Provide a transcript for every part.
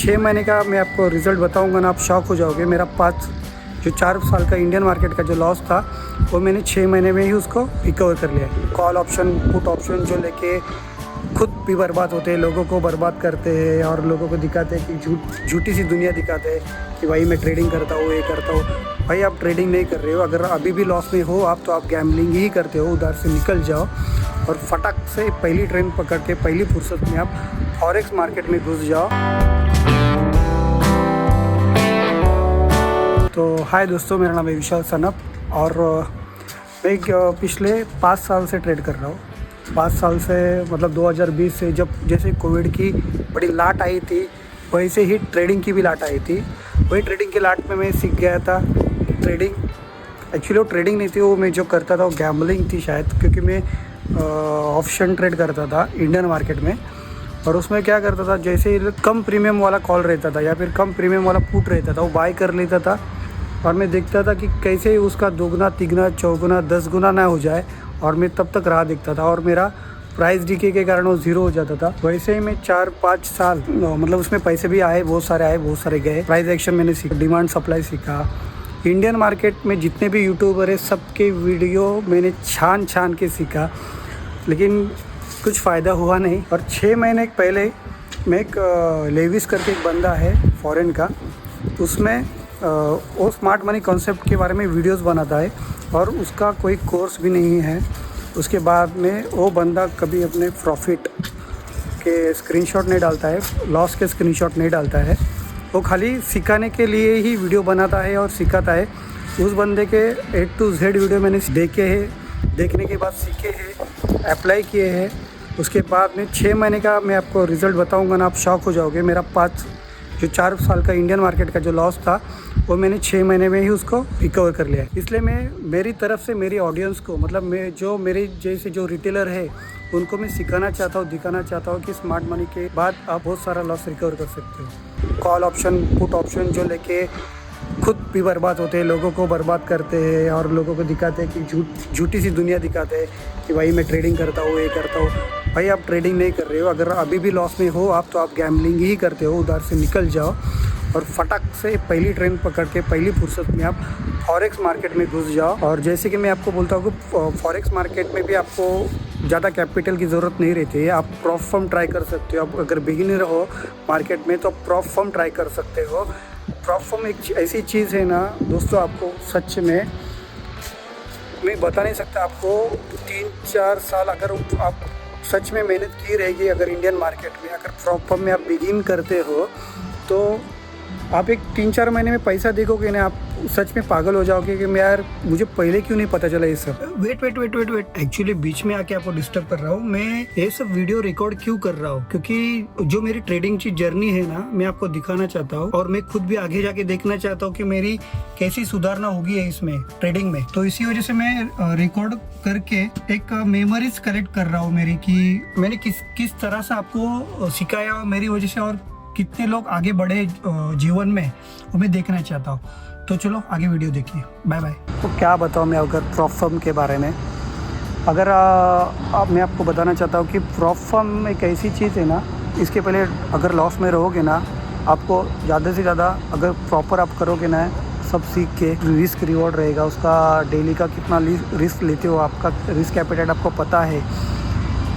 6 महीने का मैं आपको रिज़ल्ट बताऊंगा ना, आप शॉक हो जाओगे। मेरा 4 साल का इंडियन मार्केट का जो लॉस था वो मैंने 6 महीने में ही उसको रिकवर कर लिया। कॉल ऑप्शन, पुट ऑप्शन जो लेके खुद भी बर्बाद होते हैं, लोगों को बर्बाद करते हैं और लोगों को दिखाते हैं कि झूठी सी दुनिया दिखाते हैं कि भाई मैं ट्रेडिंग करता हूँ, ये करता हूँ। भाई आप ट्रेडिंग नहीं कर रहे हो, अगर अभी भी लॉस में हो आप तो आप गैम्बलिंग ही करते हो। उधर से निकल जाओ और फटाक से पहली ट्रेन पकड़ के पहली फुर्सत में आप फॉरेक्स मार्केट में घुस जाओ। तो हाय दोस्तों, मेरा नाम है विशाल सनप और मैं पिछले 5 साल से ट्रेड कर रहा हूँ। 5 साल से मतलब 2020 से जब जैसे कोविड की बड़ी लाट आई थी वैसे ही ट्रेडिंग की भी लाट आई थी। वही ट्रेडिंग की लाट में मैं सीख गया था कि ट्रेडिंग एक्चुअली वो ट्रेडिंग नहीं थी, वो मैं जो करता था वो गैम्बलिंग थी शायद, क्योंकि मैं ऑप्शन ट्रेड करता था इंडियन मार्केट में। और उसमें क्या करता था, जैसे ही कम प्रीमियम वाला कॉल रहता था या फिर कम प्रीमियम वाला पुट रहता था वो बाय कर लेता था और मैं देखता था कि कैसे उसका 2 गुना 3 गुना 4 गुना 10 गुना ना हो जाए और मैं तब तक राह देखता था और मेरा प्राइस डीके के कारण वो ज़ीरो हो जाता था। वैसे ही मैं 4-5 साल मतलब उसमें पैसे भी आए, बहुत सारे गए। प्राइस एक्शन मैंने सीखा, डिमांड सप्लाई सीखा। इंडियन मार्केट में जितने भी यूट्यूबर है सबके वीडियो मैंने छान के सीखा, लेकिन कुछ फ़ायदा हुआ नहीं। और 6 महीने पहले मैं एक लेविस करके एक बंदा है फॉरेन का, उसमें वो स्मार्ट मनी कॉन्सेप्ट के बारे में वीडियोस बनाता है और उसका कोई कोर्स भी नहीं है। उसके बाद में वो बंदा कभी अपने प्रॉफिट के स्क्रीनशॉट नहीं डालता है, लॉस के स्क्रीनशॉट नहीं डालता है। वो खाली सिखाने के लिए ही वीडियो बनाता है और सिखाता है। उस बंदे के A to Z वीडियो मैंने देखे हैं, देखने के बाद सीखे हैं, अप्लाई किए हैं। उसके बाद में 6 महीने का मैं आपको रिज़ल्ट बताऊंगा ना, आप शॉक हो जाओगे। मेरा 4 साल का इंडियन मार्केट का जो लॉस था वो मैंने 6 महीने में ही उसको रिकवर कर लिया। इसलिए मैं मेरी तरफ से मेरी ऑडियंस को, मतलब मेरे जैसे जो रिटेलर है उनको मैं सिखाना चाहता हूँ, दिखाना चाहता हूँ कि स्मार्ट मनी के बाद आप बहुत सारा लॉस रिकवर कर सकते हो। कॉल ऑप्शन, पुट ऑप्शन जो लेके खुद भी बर्बाद होते हैं, लोगों को बर्बाद करते हैं और लोगों को दिखाते हैं कि झूठी सी दुनिया दिखाते हैं कि भाई मैं ट्रेडिंग करता हूँ, ये करता हूँ। भाई आप ट्रेडिंग नहीं कर रहे हो, अगर अभी भी लॉस में हो आप तो आप गैम्बलिंग ही करते हो। उधर से निकल जाओ और फटाक से पहली ट्रेन पकड़ के पहली फुर्सत में आप फॉरेक्स मार्केट में घुस जाओ। और जैसे कि मैं आपको बोलता हूँ कि फॉरेक्स मार्केट में भी आपको ज़्यादा कैपिटल की ज़रूरत नहीं रहती है। आप प्रॉप फर्म ट्राई कर सकते हो। आप अगर बिगिनर हो मार्केट में तो प्रॉप फर्म ट्राई कर सकते हो। प्रॉप फर्म एक ऐसी चीज़ है ना दोस्तों, आपको सच में मैं बता नहीं सकता। आपको 3-4 साल अगर आप सच में मेहनत की रहेगी, अगर इंडियन मार्केट में अगर प्रॉप फर्म में आप बिगिन करते हो तो आप एक 3-4 महीने में पैसा देखोगे ना, आप सच में पागल हो जाओगे कि मैं यार मुझे पहले क्यों नहीं पता चला ये सब। वेट एक्चुअली बीच में आके आपको डिस्टर्ब कर रहा हूँ। मैं ये सब वीडियो रिकॉर्ड क्यों कर रहा हूँ, क्योंकि जो मेरी ट्रेडिंग की जर्नी है ना, मैं आपको दिखाना चाहता हूँ और मैं खुद भी आगे जाके देखना चाहता हूँ कि मेरी कैसी सुधारना होगी है इसमें ट्रेडिंग में। तो इसी वजह से मैं रिकॉर्ड करके एक मेमोरीज कलेक्ट कर रहा हूँ मेरी, कि मैंने किस तरह से आपको सिखाया मेरी वजह से और कितने लोग आगे बढ़े जीवन में, वो मैं देखना चाहता हूँ। तो चलो आगे वीडियो देखिए। Bye bye. तो क्या बताऊँ मैं अगर प्रॉप फर्म के बारे में, अगर मैं आपको बताना चाहता हूँ कि प्रॉप फर्म एक ऐसी चीज़ है ना, इसके पहले अगर लॉस में रहोगे ना, आपको ज़्यादा से ज़्यादा अगर प्रॉपर आप करोगे ना, सब सीख के रिस्क रिवॉर्ड रहेगा उसका, डेली का कितना रिस्क लेते हो, आपका रिस्क एपेटाइट आपको पता है,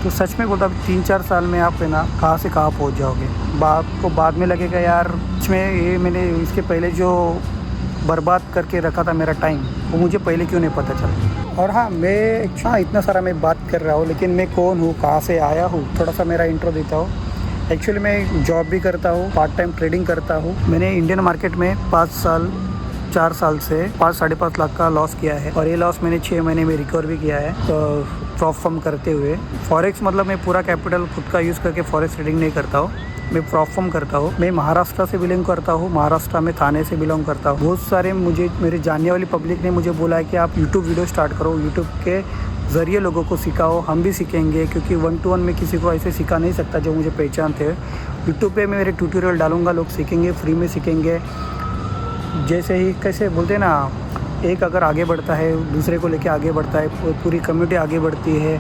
तो सच में बोलता हूँ 3-4 साल में आप है ना कहाँ से कहाँ पहुँच जाओगे। आपको बाद में लगेगा यार इसमें ये मैंने इसके पहले जो बर्बाद करके रखा था मेरा टाइम, वो मुझे पहले क्यों नहीं पता चला। और हाँ, मैं इतना सारा मैं बात कर रहा हूँ, लेकिन मैं कौन हूँ, कहाँ से आया हूँ, थोड़ा सा मेरा इंट्रो देता हूँ। एक्चुअली मैं जॉब भी करता हूँ, पार्ट टाइम ट्रेडिंग करता हूँ। मैंने इंडियन मार्केट में 4 साल से 5-5.5 लाख का लॉस किया है और ये लॉस मैंने 6 महीने में रिकवर भी किया है। तो प्रॉप फर्म करते हुए फॉरेक्स मतलब मैं पूरा कैपिटल खुद का यूज़ करके फॉरेक्स ट्रेडिंग नहीं करता हूँ, मैं प्रॉप फर्म करता हूँ। मैं महाराष्ट्र से बिलोंग करता हूँ, महाराष्ट्र में थाने से बिलोंग करता हूँ। बहुत सारे मेरे जानने वाली पब्लिक ने मुझे बोला है कि आप यूट्यूब वीडियो स्टार्ट करो, यूट्यूब के ज़रिए लोगों को सिखाओ, हम भी सीखेंगे, क्योंकि 1-to-1 में किसी को ऐसे सिखा नहीं सकता जो मुझे पहचानते हैं। यूट्यूब पे मैं मेरे ट्यूटोरियल डालूंगा, लोग सीखेंगे, फ्री में सीखेंगे। जैसे ही कैसे बोलते हैं ना, एक अगर आगे बढ़ता है दूसरे को लेके आगे बढ़ता है, पूरी कम्युनिटी आगे बढ़ती है।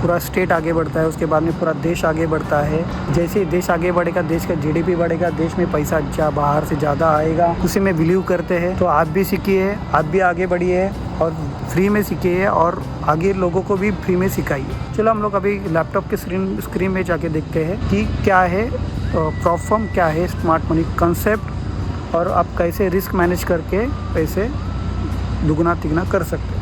पूरा स्टेट आगे बढ़ता है, उसके बाद में पूरा देश आगे बढ़ता है। जैसे ही देश आगे बढ़ेगा, देश का जीडीपी बढ़ेगा, देश में पैसा बाहर से ज़्यादा आएगा, उसी में बिलीव करते हैं। तो आप भी सीखिए, आप भी आगे बढ़िए और फ्री में सीखिए और आगे लोगों को भी फ्री में सिखाइए। चलो हम लोग अभी लैपटॉप के स्क्रीन में जाके देखते हैं कि क्या है प्रॉफर्म, क्या है स्मार्ट मनी कंसेप्ट और आप कैसे रिस्क मैनेज करके पैसे दुगना तिगना कर सकते हैं।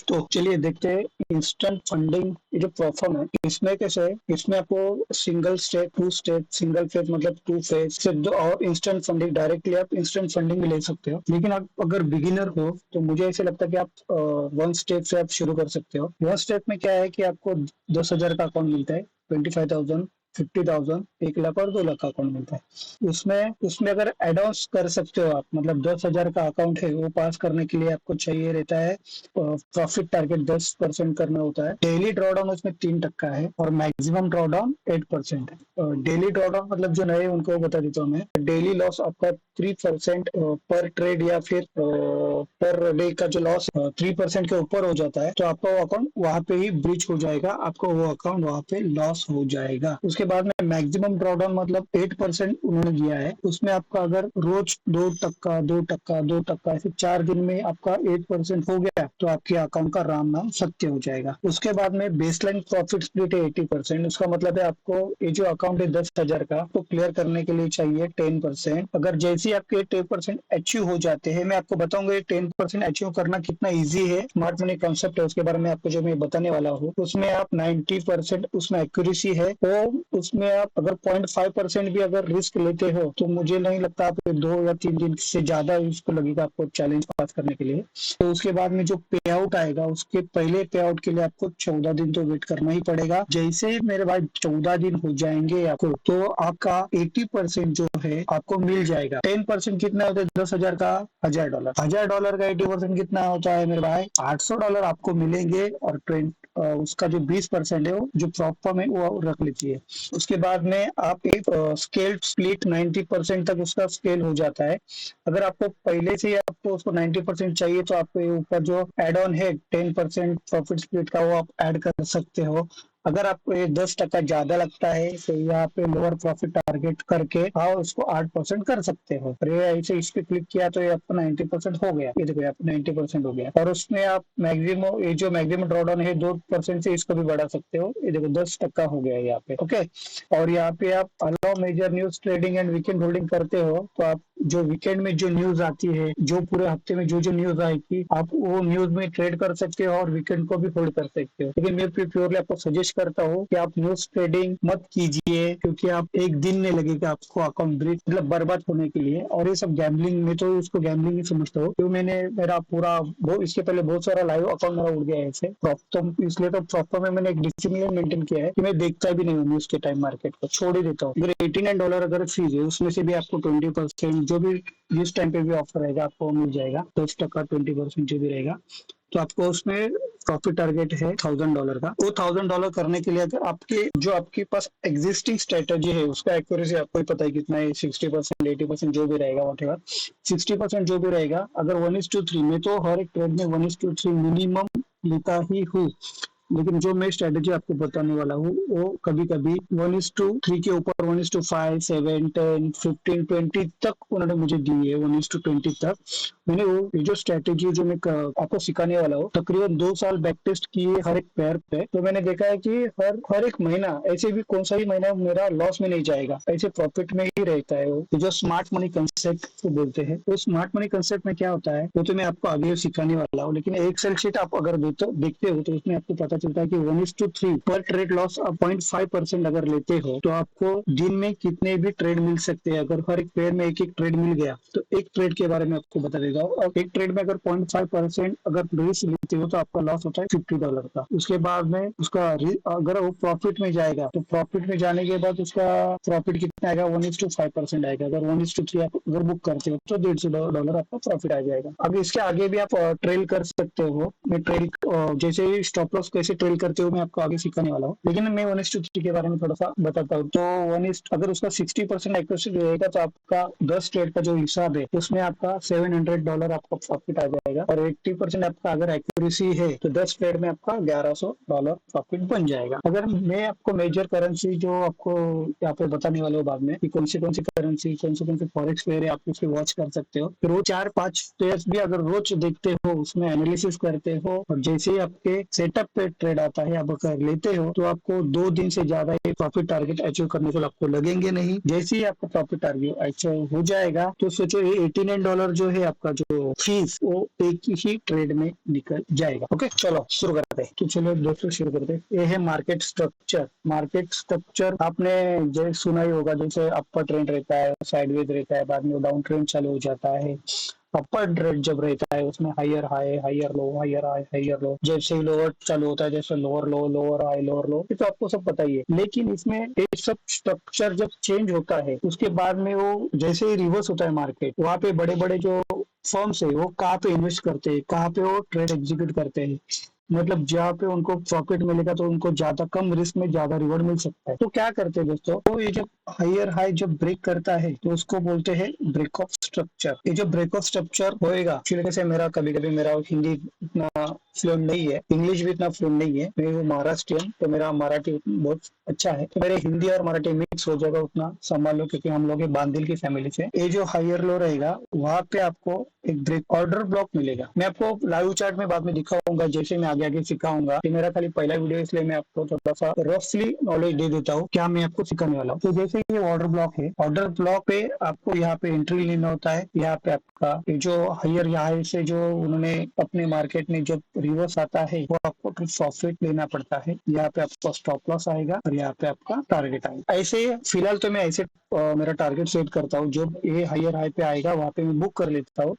तो चलिए देखते हैं इंस्टेंट फंडिंग। ये जो प्रोफर्म है इसमें कैसे है, इसमें आपको single step, two step, single phase मतलब टू फेज से दो, और इंस्टेंट फंडिंग डायरेक्टली आप इंस्टेंट फंडिंग भी ले सकते हो। लेकिन आप अगर बिगिनर हो तो मुझे ऐसे लगता है कि आप वन स्टेप से आप शुरू कर सकते हो। वन स्टेप में क्या है कि आपको 10,000 का अकाउंट मिलता है, 25,000, 50,000, 1 लाख और 2 लाख का अकाउंट मिलता है। उसमें अगर एड ऑन्स कर सकते हो आप, मतलब 10,000 का अकाउंट है वो पास करने के लिए आपको चाहिए रहता है प्रॉफिट टारगेट 10% करना होता है। डेली ड्रॉडाउन उसमें 3% है और मैक्सिमम ड्रॉडाउन 8% है। डेली ड्रॉडाउन मतलब जो नए उनको बता देता हूँ मैं, डेली लॉस आपका 3% पर ट्रेड या फिर पर डे का जो लॉस 3% के ऊपर हो जाता है तो आपका वो अकाउंट वहां पे ही ब्रीच हो जाएगा, आपको वो अकाउंट वहां पे लॉस हो जाएगा। उसके बाद में मैक्सिमम ड्रॉडाउन मतलब 8% उन्होंने दिया है, उसमें आपका अगर रोज 2%, 2%, 2% ऐसे 4 दिन में आपका 8% हो गया तो आपके अकाउंट का राम नाम सत्य हो जाएगा। उसके बाद में बेसलाइन प्रॉफिट स्प्लिट है 80%। उसका मतलब है आपको ये जो अकाउंट है 10,000 का तो क्लियर करने के लिए चाहिए 10%। अगर जैसे आपके 10% अचीव हो जाते हैं, मैं आपको बताऊंगा ये 10% अचीव करना कितना ईजी है। स्मार्ट मनी कॉन्सेप्ट है उसके बारे में आपको जो मैं बताने वाला हूँ। उसमें आप 90% उसमें एक्यूरेसी है, तो उसमें आप अगर 0.5% भी अगर रिस्क लेते हो तो मुझे नहीं लगता आप 2 या 3 दिन से ज्यादा रिस्क लगेगा आपको चैलेंज पास करने के लिए। तो उसके बाद में जो पे आउट आएगा उसके पहले पे आउट के लिए आपको 14 दिन तो वेट करना ही पड़ेगा। जैसे ही मेरे भाई 14 दिन हो जाएंगे आपको तो आपका 80% जो है आपको मिल जाएगा। 10% कितना होता है 10,000 का, $1,000। $1,000 का 80% कितना होता है मेरे भाई, $800 आपको मिलेंगे। और उसका जो 20% है वो जो प्रॉफर्म है वो रख लीजिए। उसके बाद में आप एक स्केल स्प्लिट 90% तक उसका स्केल हो जाता है। अगर आपको पहले से ही आपको उसको 90% चाहिए तो आपको ऊपर जो एड ऑन है 10% प्रॉफिट स्प्लिट का वो आप ऐड कर सकते हो। अगर आपको ये 10% ज्यादा लगता है तो यहाँ पे लोअर प्रॉफिट टारगेट करके आप उसको 8% कर सकते हो। अरे ऐसे इस पे क्लिक किया तो ये आपका 90% हो गया, ये देखो यहाँ पे 90% हो गया। और उसमें आप मैक्सिमम ये जो मैक्सिमम ड्रॉडाउन है 2% से इसको भी बढ़ा सकते हो। ये देखो 10% हो गया यहाँ पे, ओके। और यहाँ पे आप allow major news trading and weekend holding करते हो तो आप जो वीकेंड में जो न्यूज आती है, जो पूरे हफ्ते में जो जो न्यूज आएगी आप वो न्यूज में ट्रेड कर सकते हो और वीकेंड को भी होल्ड कर सकते हो। लेकिन मैं प्योरली आपको सजेस्ट करता हूँ कि आप न्यूज ट्रेडिंग मत कीजिए, क्योंकि आप एक दिन नहीं लगेगा आपको अकाउंट मतलब बर्बाद होने के लिए। और ये सब गैम्बलिंग में तो इसको गैम्बलिंग ही समझता हूँ, क्योंकि मैंने मेरा पूरा इसके पहले बहुत सारा लाइव अकाउंट मेरा उड़ गया है ऐसे तो इसलिए तो प्रॉपर में मैंने एक डिसिप्लिन मेंटेन किया है कि मैं देखता भी नहीं हूँ न्यूज के टाइम, मार्केट को छोड़ ही देता हूँ। अगर $89 अगर फीस है उसमें से भी आपको 20% जो भी जिस टाइम पे भी ऑफर रहेगा आपको मिल जाएगा। 10%, 20% जो भी रहेगा तो आपको उसमें प्रॉफिट टारगेट है $1,000 का। वो $1,000 करने के लिए अगर आपके पास एग्जिस्टिंग स्ट्रेटेजी है उसका एक्यूरेसी आपको ही पता है कितना है, 60%, 80% जो भी रहेगा, वॉटेवर 60% जो भी रहेगा। अगर 1:3 में तो हर एक ट्रेड में 1:3 मिनिमम लेता ही हूँ। लेकिन जो मैं स्ट्रेटेजी आपको बताने वाला हूँ वो कभी कभी 1:3 के ऊपर 1:5, 7, 10, 15, 20 तक उन्होंने मुझे दी है। 1:20 तक मैंने ये जो स्ट्रेटेजी जो मैं आपको सिखाने वाला हूँ तकरीबन 2 साल बैक टेस्ट किए हर एक पेयर पे, तो मैंने देखा है कि हर एक महीना ऐसे भी कौन सा ही महीना मेरा लॉस में नहीं जाएगा, ऐसे प्रॉफिट में ही रहता है। वो जो स्मार्ट मनी कंसेप्ट को बोलते हैं, वो स्मार्ट मनी कंसेप्ट में क्या होता है वो तो मैं आपको आगे सिखाने वाला हूँ। लेकिन एक्सेल शीट आप अगर देखते हो तो उसमें आपको पता चलता है कि 1:3 पर ट्रेड लॉस 0.5% अगर लेते हो तो आपको दिन में कितने भी ट्रेड मिल सकते हैं। अगर हर एक पेयर में एक ट्रेड मिल गया तो एक ट्रेड के बारे में आपको बता देगा। और एक ट्रेड में अगर 0.5% अगर रिस्क लेते हो तो आपका लॉस होता है $50 का। उसके बाद में उसका अगर वो प्रॉफिट में जाएगा तो प्रॉफिट में जाने के बाद उसका प्रॉफिट कितना आएगा, 1:5% आएगा। अगर 1:3 आप अगर बुक करते हो तो $150 आपका प्रॉफिट आ जाएगा। अब इसके आगे भी आप ट्रेल कर सकते हो। मैं ट्रेल जैसे ही स्टॉप लॉस कैसे ट्रेल करते हो मैं आपको आगे सिखाने वाला हूँ, लेकिन मैं 1:3 के बारे में थोड़ा सा बताता हूँ। तो अगर उसका 60% एक्यूरेसी रहेगा तो आपका 10 ट्रेड का जो हिसाब है उसमें आपका $88 आपका प्रॉफिट आ जाएगा, और 80% आपका अगर एक्यूरेसी है तो 10 ट्रेड में आपका $1100 प्रॉफिट बन जाएगा। अगर मैं आपको मेजर करेंसी जो आपको यहाँ पे बताने वाला हूँ बाद में कि कौन सी करेंसी, कौन से फॉरेक्स पेयर है, आप उसकी वॉच कर सकते हो। रोज 4-5 पेयर्स भी अगर रोज देखते हो, उसमें एनालिसिस करते हो, और जैसे ही आपके सेटअप पे ट्रेड आता है आप अगर लेते हो, तो आपको 2 दिन से ज्यादा ये प्रॉफिट टारगेट अचीव करने को आपको लगेंगे नहीं। जैसे ही आपका प्रॉफिट टारगेट अचीव हो जाएगा तो सोचो ये $89 जो है आपका जो फीस, वो एक ही ट्रेड में निकल जाएगा। ओके, चलो शुरू करते हैं। तो चलो दोस्तों शुरू करते हैं। ये है मार्केट स्ट्रक्चर। मार्केट स्ट्रक्चर आपने जैसे सुना ही होगा, जैसे अपर ट्रेंड रहता है, साइडवेज रहता है, बाद में डाउन ट्रेंड चालू हो जाता है। अपर ट्रेंड जब रहता है उसमें higher high, higher low, higher high, higher low, जैसे ही लोअर चालू होता है, जैसे lower low, lower high, lower low, ये तो आपको सब पता ही है। लेकिन इसमें ये सब स्ट्रक्चर जब चेंज होता है उसके बाद में वो जैसे ही रिवर्स होता है मार्केट, वहां पे बड़े बड़े जो फर्म्स है वो कहाँ पे इन्वेस्ट करते हैं, कहाँ पे वो ट्रेड एग्जीक्यूट करते हैं, मतलब जहाँ पे उनको प्रॉफिट मिलेगा तो उनको ज्यादा कम रिस्क में ज्यादा रिवॉर्ड मिल सकता है। तो क्या करते हैं दोस्तों, तो ये जब हायर हाई जब ब्रेक करता है तो उसको बोलते हैं ब्रेक ऑफ स्ट्रक्चर। ये जो ब्रेक ऑफ स्ट्रक्चर होएगा, एक्चुअली से मेरा कभी कभी मेरा हिंदी इतना फ्लुएंट नहीं है, इंग्लिश भी इतना फ्लुएंट नहीं है, मैं हूँ महाराष्ट्रियन, तो मेरा मराठी बहुत अच्छा है, तो मेरे हिंदी और मराठी मिक्स हो जाएगा, उतना संभाल लो, क्योंकि हम लोग बांदिल की फैमिली से। ये जो हायर लो रहेगा वहां पे आपको एक ब्रेक ऑर्डर ब्लॉक मिलेगा। मैं आपको लाइव चार्ट में बाद में दिखाऊंगा, जैसे मैं आगे आगे सिखाऊंगा। ये मेरा खाली पहला वीडियो, इसलिए मैं आपको थोड़ा सा रफली नॉलेज दे देता हूँ क्या मैं आपको सिखाने वाला हूँ। तो जैसे ये ऑर्डर ब्लॉक है, ऑर्डर ब्लॉक पे आपको यहाँ पे एंट्री लेना होता है। यहाँ पे आपका जो हायर हाई से जो उन्होंने अपने मार्केट में जब रिवर्स आता है वो आपको प्रॉफिट लेना पड़ता है। यहाँ पे आपका स्टॉप लॉस आएगा और यहाँ पे आपका टारगेट आएगा। ऐसे फिलहाल तो मैं ऐसे मेरा टारगेट सेट करता हूँ, जब ये हायर हाई पे आएगा वहां पे मैं बुक कर लेता हूँ,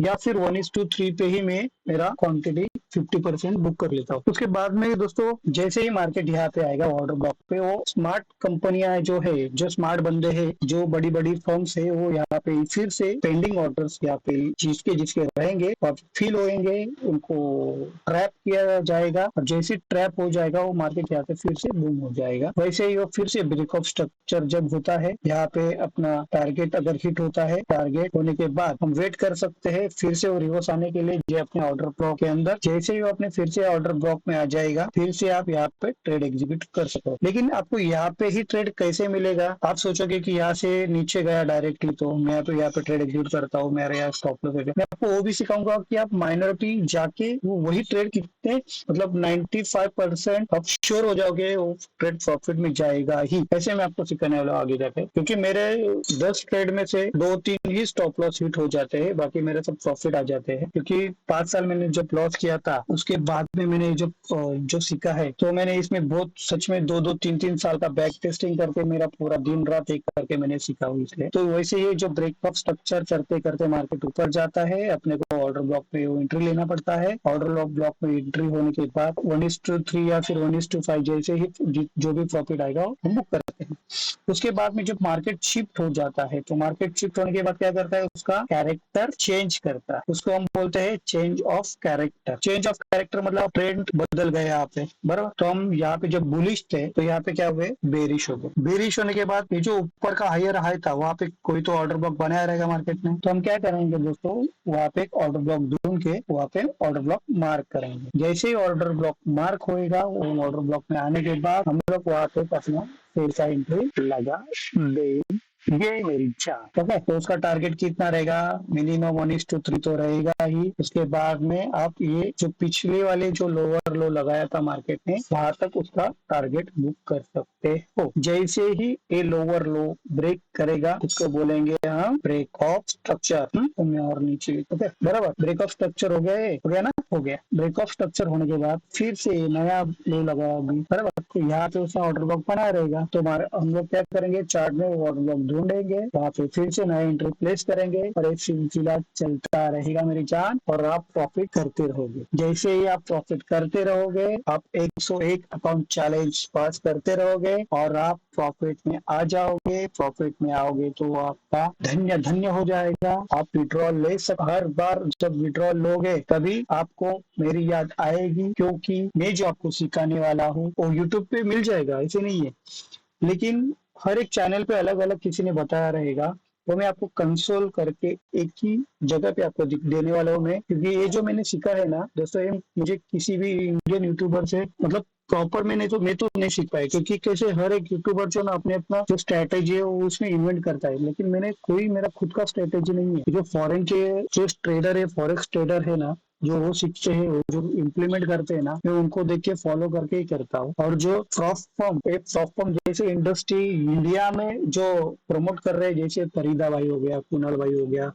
या फिर 1:3 पे ही मैं मेरा क्वांटिटी 50% बुक कर लेता हूँ। उसके बाद में दोस्तों जैसे ही मार्केट यहाँ पे आएगा ऑर्डर ब्लॉक पे, वो स्मार्ट कंपनियां जो है, जो स्मार्ट बंदे हैं, जो बड़ी बड़ी फर्म्स है, वो यहाँ पे फिर से पेंडिंग ऑर्डर्स यहाँ पे जिसके रहेंगे और फील होंगे, उनको ट्रैप किया जाएगा, और जैसे ट्रैप हो जाएगा वो मार्केट यहाँ पे फिर से बूम हो जाएगा। वैसे ही वो फिर से ब्रेक ऑफ स्ट्रक्चर जब होता है, यहाँ पे अपना टारगेट अगर हिट होता है, टारगेट होने के बाद हम वेट कर सकते हैं फिर से वो रिवर्स आने के लिए जो अपने ऑर्डर ब्लॉक के अंदर। जैसे ही वो अपने फिर से ऑर्डर ब्लॉक में आ जाएगा, फिर से आप यहाँ पे ट्रेड एग्जीक्यूट कर सकते हो। लेकिन आपको यहाँ पे ही ट्रेड कैसे मिलेगा? आप सोचोगे कि यहाँ से नीचे गया डायरेक्टली तो मैं तो यहाँ पे ट्रेड एग्जीक्यूट करता हूँ, मेरा यहाँ स्टॉप लॉस है। मैं आपको वो भी सिखाऊंगा कि आप माइनॉरिटी जाके वो वही ट्रेड कितने, मतलब 95% आप श्योर हो जाओगे वो ट्रेड प्रॉफिट में जाएगा ही। ऐसे मैं आपको सिखाने वाला आगे जाके, क्योंकि मेरे 10 ट्रेड में से 2-3 ही स्टॉप लॉस हिट हो जाते हैं, बाकी मेरे सब प्रॉफिट आ जाते हैं। क्योंकि 5 साल मैंने जब लॉस किया था उसके बाद में मैंने जब जो सीखा है, तो मैंने इसमें बहुत सच में 2-2, 3-3 साल का बैक टेस्टिंग करके मेरा पूरा दिन रात एक करके मैंने सीखा हुआ। इसलिए तो वैसे ही जो ब्रेक ऑफ स्ट्रक्चर करते करते मार्केट ऊपर जाता है, अपने को ऑर्डर ब्लॉक पे एंट्री लेना पड़ता है। ऑर्डर ब्लॉक में एंट्री होने के बाद 1:3 या फिर 1:5 जैसे ही जो भी प्रॉफिट आएगा हम बुक करते हैं। उसके बाद में जब मार्केट शिफ्ट हो जाता है, तो मार्केट शिफ्ट होने के बाद क्या करता है, उसका कैरेक्टर चेंज करता है। उसको हम बोलते हैं change of character. Change of character मतलब ट्रेंड बदल गया यहाँ पे, बराबर। तो हम यहाँ पे जब बुलिश थे तो यहाँ पे क्या हुए, बेरिश हो गए। बेरिश होने के बाद ये जो ऊपर का हायर हाई था वहां पे कोई तो ऑर्डर ब्लॉक बनाया रहेगा मार्केट में, तो हम क्या करेंगे दोस्तों, वहां पे ऑर्डर ब्लॉक ढूंढ के वहां पे ऑर्डर ब्लॉक मार्क करेंगे। जैसे ही ऑर्डर ब्लॉक मार्क होएगा, वो ऑर्डर ब्लॉक में आने के बाद हम लोग वहां पे अपना फिर से एंट्री लगा देंगे। ये मेरी चार, ठीक है। तो उसका टारगेट कितना रहेगा, मिनिमम 1:3 तो रहेगा ही। उसके बाद में आप ये जो पिछले वाले जो लोअर लो लगाया था मार्केट ने, वहां तक उसका टारगेट बुक कर सकते हो। जैसे ही ये लोअर लो ब्रेक करेगा, उसको बोलेंगे हम ब्रेक ऑफ स्ट्रक्चर। और नीचे, ओके, बराबर। ब्रेक ऑफ स्ट्रक्चर हो गया ना, हो गया। ब्रेक ऑफ स्ट्रक्चर होने के बाद फिर से नया लो लगाया, बराबर। तो यहाँ पे उसका ऑर्डर ब्लॉक बना रहेगा, तो हम लोग क्या करेंगे, चार्ट में वो ऑर्डर ब्लॉक ढूंढेंगे, वहाँ पे फिर से नया एंट्री प्लेस करेंगे और एक सिलसिला चलता रहेगा मेरी जान, और आप प्रॉफिट करते रहोगे। जैसे ही आप प्रॉफिट करते रहोगे, आप 101 अकाउंट चैलेंज पास करते रहोगे और आप प्रॉफिट में आ जाओगे। प्रॉफिट में आओगे तो आपका धन्य धन्य हो जाएगा। आप विड्रॉल ले हर बार जब विड्रॉल लोगे तभी आपको मेरी याद आएगी, क्योंकि मैं जो आपको सिखाने वाला हूँ वो यूट्यूब पे मिल जाएगा, ऐसे नहीं है, लेकिन हर एक चैनल पे अलग अलग किसी ने बताया रहेगा वो मैं आपको कंसोल करके एक ही जगह पे आपको देने वाला हूँ मैं, क्योंकि ये जो मैंने सीखा है ना दोस्तों, ये मुझे किसी भी इंडियन यूट्यूबर से मतलब प्रॉपर मैं तो नहीं सीख पाया, क्योंकि कैसे हर एक यूट्यूबर जो ना अपने अपना जो स्ट्रेटेजी है वो उसमें इन्वेंट करता है, लेकिन मैंने कोई मेरा खुद का स्ट्रेटेजी नहीं है। जो फॉरेन के जो ट्रेडर है, फॉरेक्स ट्रेडर है ना, जो वो सीखते हैं, वो जो इम्प्लीमेंट करते हैं ना, मैं उनको देख के फॉलो करके ही करता हूँ। और जो प्रॉप फॉर्म जैसे इंडस्ट्री इंडिया में जो प्रमोट कर रहे हैं, जैसे फरीदा भाई हो गया, कुणाल भाई हो गया,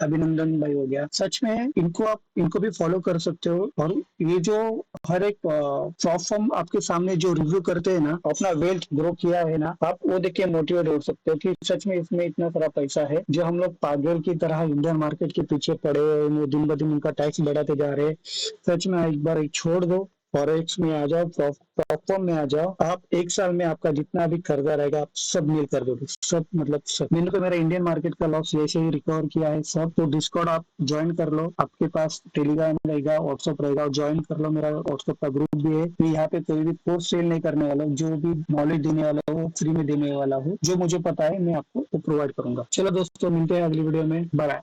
अभिनंदन भाई हो गया, सच में इनको भी फॉलो कर सकते हो। और ये जो हर एक प्लेटफॉर्म आपके सामने जो रिव्यू करते हैं ना, अपना वेल्थ ग्रो किया है ना, आप वो देख के मोटिवेट हो सकते हो कि सच में इसमें इतना सारा पैसा है। जो हम लोग पागल की तरह इंडियन मार्केट के पीछे पड़े हुए हैं, दिन ब दिन उनका टैक्स बढ़ाते जा रहे हैं। सच में एक बार एक छोड़ दो, फॉरेक्स में आ जाओ, प्लेटफॉर्म में आ जाओ, आप एक साल में आपका जितना भी कर्जा रहेगा आप सब नील कर दोगे, सब मतलब सब। मैंने तो मेरा इंडियन मार्केट का लॉस जैसे ही रिकवर किया है सब। तो डिस्कॉर्ड आप ज्वाइन कर लो, आपके पास टेलीग्राम रहेगा, व्हाट्सअप रहेगा, ज्वाइन कर लो, मेरा व्हाट्सअप का ग्रुप भी है। मैं यहाँ पे कोई भी कोर्स सेल नहीं करने वाला हूँ, जो भी नॉलेज देने वाला हूँ फ्री में देने वाला हूँ, जो मुझे पता है मैं आपको प्रोवाइड करूंगा। चलो दोस्तों, मिलते हैं अगली वीडियो में, बाय।